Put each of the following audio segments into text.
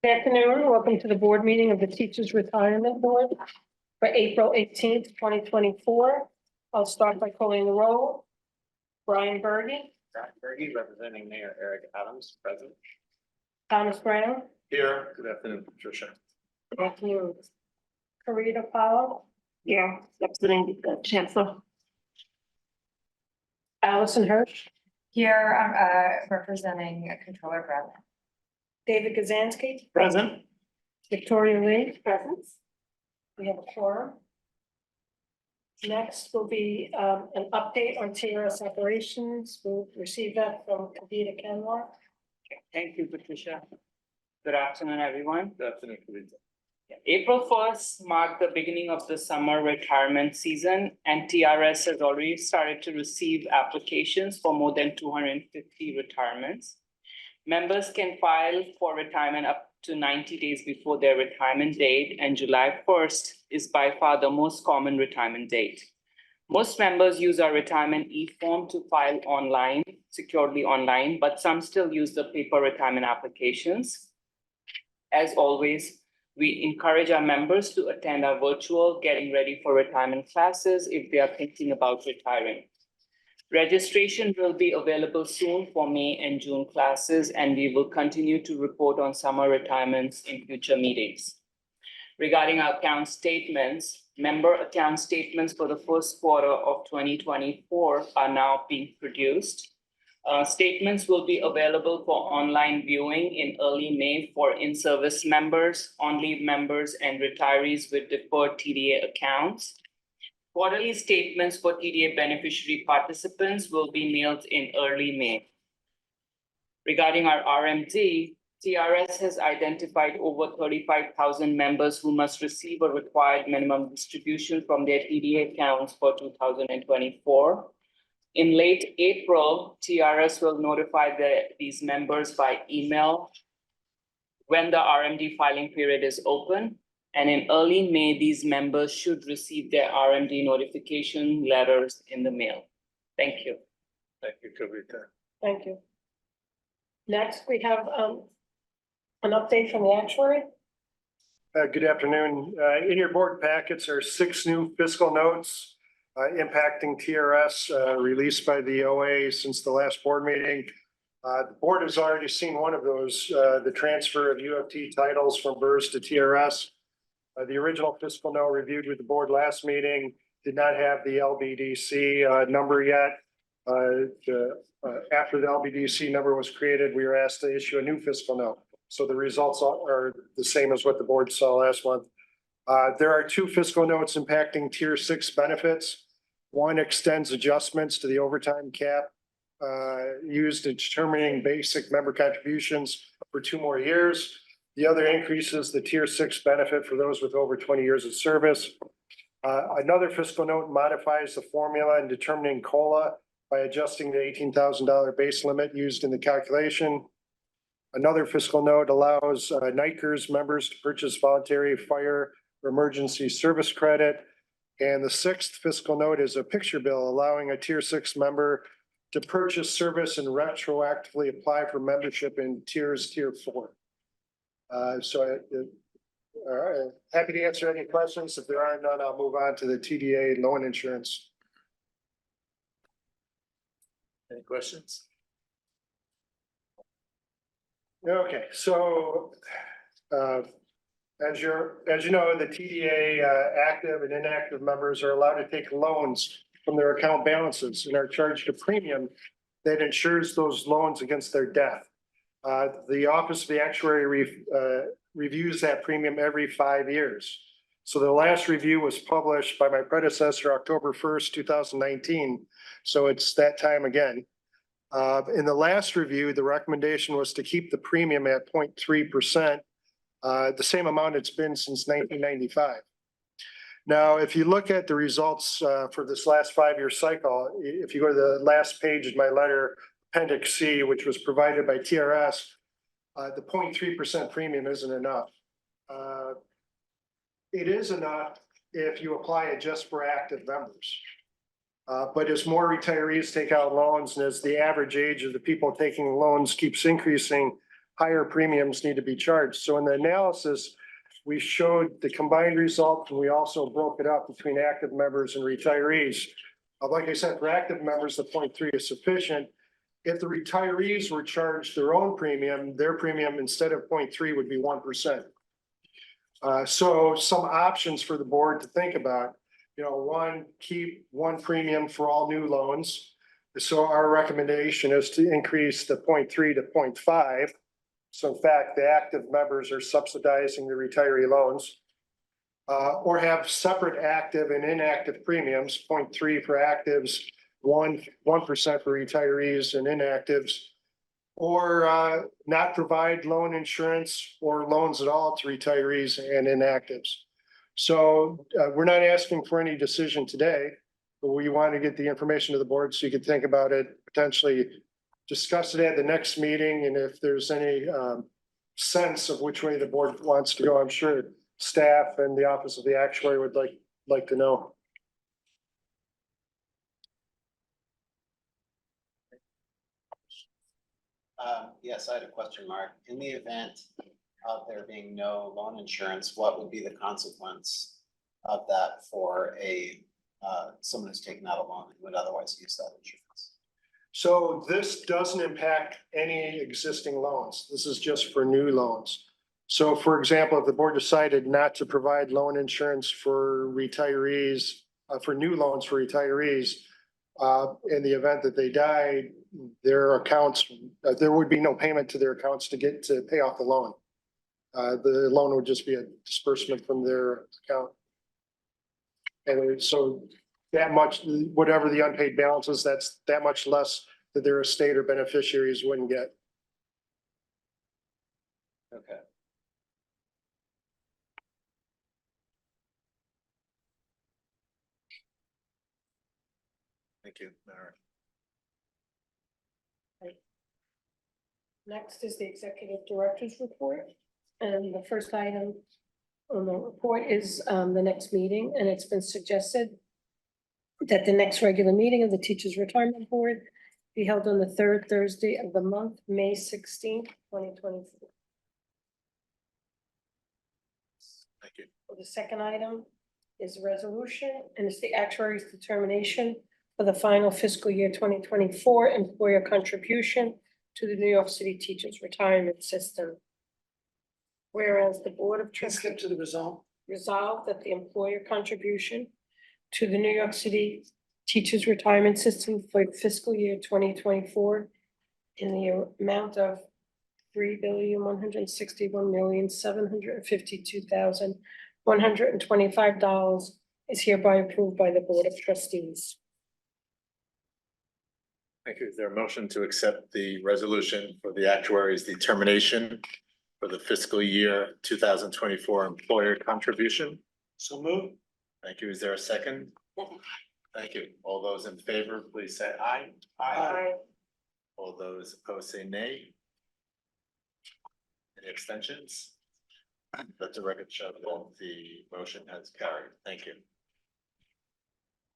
Good afternoon. Welcome to the board meeting of the Teachers Retirement Board for April 18th, 2024. I'll start by calling the roll. Brian Berge. Brian Berge, representing Mayor Eric Adams, present. Thomas Brown. Here. Good afternoon, Patricia. Good afternoon. Karita Powell. Yeah, representing the Chancellor. Allison Hirsch. Here, I'm representing Controller Bradley. David Kazansky. Present. Victoria Lee. Present. We have a quorum. Next will be an update on TRS operations. We'll receive that from Kavita Kanwar. Thank you, Patricia. Good afternoon, everyone. Good afternoon, Kavita. April 1st marked the beginning of the summer retirement season, and TRS has already started to receive applications for more than 250 retirements. Members can file for retirement up to 90 days before their retirement date, and July 1st is by far the most common retirement date. Most members use our retirement e-form to file online, securely online, but some still use the paper retirement applications. As always, we encourage our members to attend our virtual Getting Ready for Retirement classes if they are thinking about retiring. Registration will be available soon for May and June classes, and we will continue to report on summer retirements in future meetings. Regarding our account statements, member account statements for the first quarter of 2024 are now being produced. Statements will be available for online viewing in early May for in-service members, on-leave members, and retirees with deferred TDA accounts. Quarterly statements for TDA beneficiary participants will be mailed in early May. Regarding our RMD, TRS has identified over 35,000 members who must receive a required minimum distribution from their TDA accounts for 2024. In late April, TRS will notify these members by email when the RMD filing period is open. And in early May, these members should receive their RMD notification letters in the mail. Thank you. Thank you, Kavita. Thank you. Next, we have an update from the actuary. Good afternoon. In your board packets are 6 new fiscal notes impacting TRS released by the OA since the last board meeting. The board has already seen one of those, the transfer of UFT titles from BRS to TRS. The original fiscal note reviewed with the board last meeting did not have the LBDC number yet. After the LBDC number was created, we were asked to issue a new fiscal note. So the results are the same as what the board saw last month. There are 2 fiscal notes impacting Tier 6 benefits. One extends adjustments to the overtime cap used in determining basic member contributions for 2 more years. The other increases the Tier 6 benefit for those with over 20 years of service. Another fiscal note modifies the formula in determining COLA by adjusting the $18,000 base limit used in the calculation. Another fiscal note allows NICERS members to purchase voluntary fire or emergency service credit. And the 6th fiscal note is a picture bill allowing a Tier 6 member to purchase service and retroactively apply for membership in Tier 4. Happy to answer any questions. If there are none, I'll move on to the TDA loan insurance. Any questions? Okay, so as you know, the TDA active and inactive members are allowed to take loans from their account balances and are charged a premium that insures those loans against their death. The Office of the Actuary reviews that premium every 5 years. So the last review was published by my predecessor, October 1st, 2019. So it's that time again. In the last review, the recommendation was to keep the premium at 0.3%, the same amount it's been since 1995. Now, if you look at the results for this last 5-year cycle, if you go to the last page of my letter, Appendix C, which was provided by TRS, the 0.3% premium isn't enough. It is enough if you apply it just for active members. But as more retirees take out loans and as the average age of the people taking loans keeps increasing, higher premiums need to be charged. So in the analysis, we showed the combined result, and we also broke it up between active members and retirees. Like I said, for active members, the 0.3 is sufficient. If the retirees were charged their own premium, their premium instead of 0.3 would be 1%. So some options for the board to think about, one, keep one premium for all new loans. So our recommendation is to increase the 0.3 to 0.5. So in fact, the active members are subsidizing the retiree loans. Or have separate active and inactive premiums, 0.3 for actives, 1% for retirees and inactives. Or not provide loan insurance or loans at all to retirees and inactives. So we're not asking for any decision today, but we want to get the information to the board so you can think about it, potentially discuss it at the next meeting. And if there's any sense of which way the board wants to go, I'm sure staff and the Office of the Actuary would like to know. Yes, I had a question, Mark. In the event of there being no loan insurance, what would be the consequence of that for someone who's taken out a loan and would otherwise use that insurance? So this doesn't impact any existing loans. This is just for new loans. So for example, if the board decided not to provide loan insurance for retirees, for new loans for retirees, in the event that they died, their accounts, there would be no payment to their accounts to pay off the loan. The loan would just be a disbursement from their account. And so that much, whatever the unpaid balance is, that's that much less that their estate or beneficiaries wouldn't get. Okay. Thank you, Mara. Next is the executive director's report. And the first item on the report is the next meeting, and it's been suggested that the next regular meeting of the Teachers Retirement Board be held on the third Thursday of the month, May 16th, 2024. Thank you. The second item is a resolution, and it's the actuary's determination for the final fiscal year 2024 employer contribution to the New York City Teachers Retirement System. Whereas the Board of Trustees Skip to the result. resolved that the employer contribution to the New York City Teachers Retirement System for fiscal year 2024 in the amount of $3,161,752,125 is hereby approved by the Board of Trustees. Thank you. Is there a motion to accept the resolution for the actuary's determination for the fiscal year 2024 employer contribution? So move. Thank you. Is there a second? Thank you. All those in favor, please say aye. All those opposed say nay. Any abstentions? Let the record show that the motion has carried. Thank you.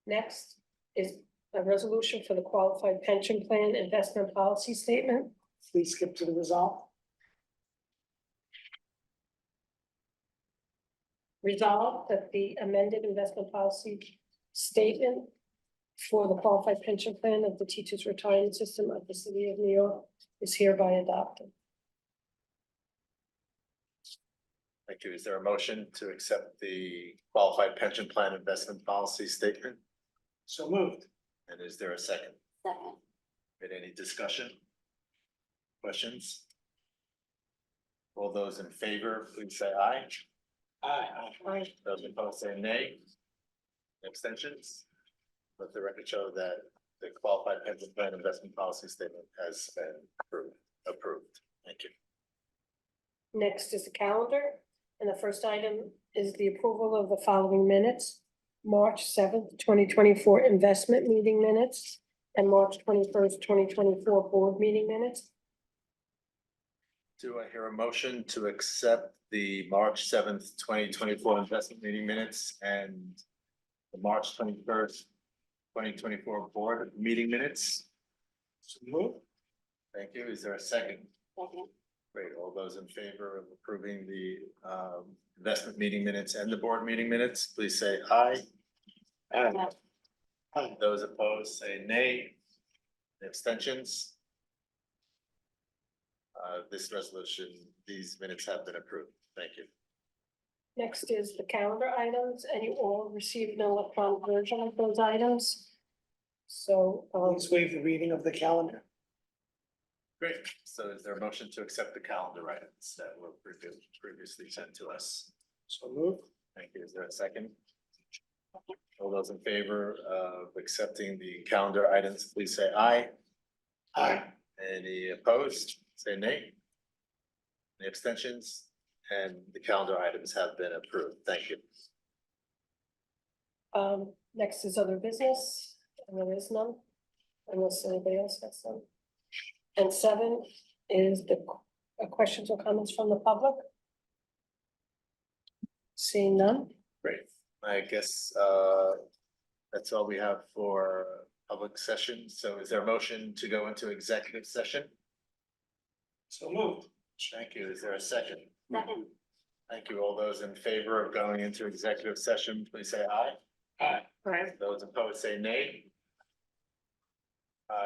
Next is a resolution for the qualified pension plan investment policy statement. Please skip to the result. Resolved that the amended investment policy statement for the qualified pension plan of the Teachers Retirement System of the City of New York is hereby adopted. Thank you. Is there a motion to accept the qualified pension plan investment policy statement? So moved. And is there a second? Second. Any discussion? Questions? All those in favor, please say aye. Aye. Those opposed say nay. Abstentions? Let the record show that the qualified pension plan investment policy statement has been approved. Thank you. Next is the calendar, and the first item is the approval of the following minutes. March 7th, 2024 investment meeting minutes, and March 21st, 2024 board meeting minutes. Do I hear a motion to accept the March 7th, 2024 investment meeting minutes and the March 21st, 2024 board meeting minutes? So move. Thank you. Is there a second? Second. Great, all those in favor of approving the investment meeting minutes and the board meeting minutes, please say aye. Aye. Those opposed, say nay. Abstentions? This resolution, these minutes have been approved. Thank you. Next is the calendar items, and you all received an electronic version of those items. So, Please waive the reading of the calendar. Great, so is there a motion to accept the calendar items that were previously sent to us? So moved. Thank you. Is there a second? All those in favor of accepting the calendar items, please say aye. Aye. Any opposed, say nay. Any abstentions? And the calendar items have been approved. Thank you. next is other business, and there is none, unless anybody else has some. And 7 is the questions or comments from the public. Seeing none, Great. I guess that's all we have for public session. So is there a motion to go into executive session? So moved. Thank you. Is there a second? Second. Thank you. All those in favor of going into executive session, please say aye. Right. Those opposed say nay.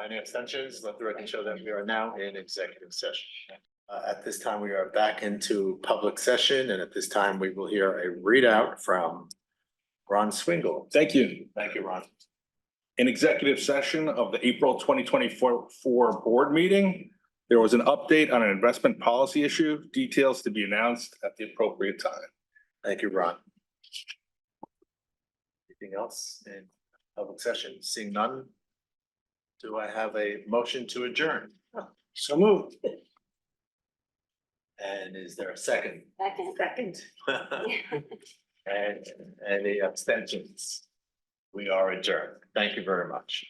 Any abstentions? Let the record show that we are now in executive session. At this time, we are back into public session, and at this time, we will hear a readout from Ron Swingle. Thank you. Thank you, Ron. In executive session of the April 2024 board meeting, there was an update on an investment policy issue, details to be announced at the appropriate time. Thank you, Ron. Anything else in public session? Seeing none? Do I have a motion to adjourn? So moved. And is there a second? Second. And any abstentions? We are adjourned. Thank you very much.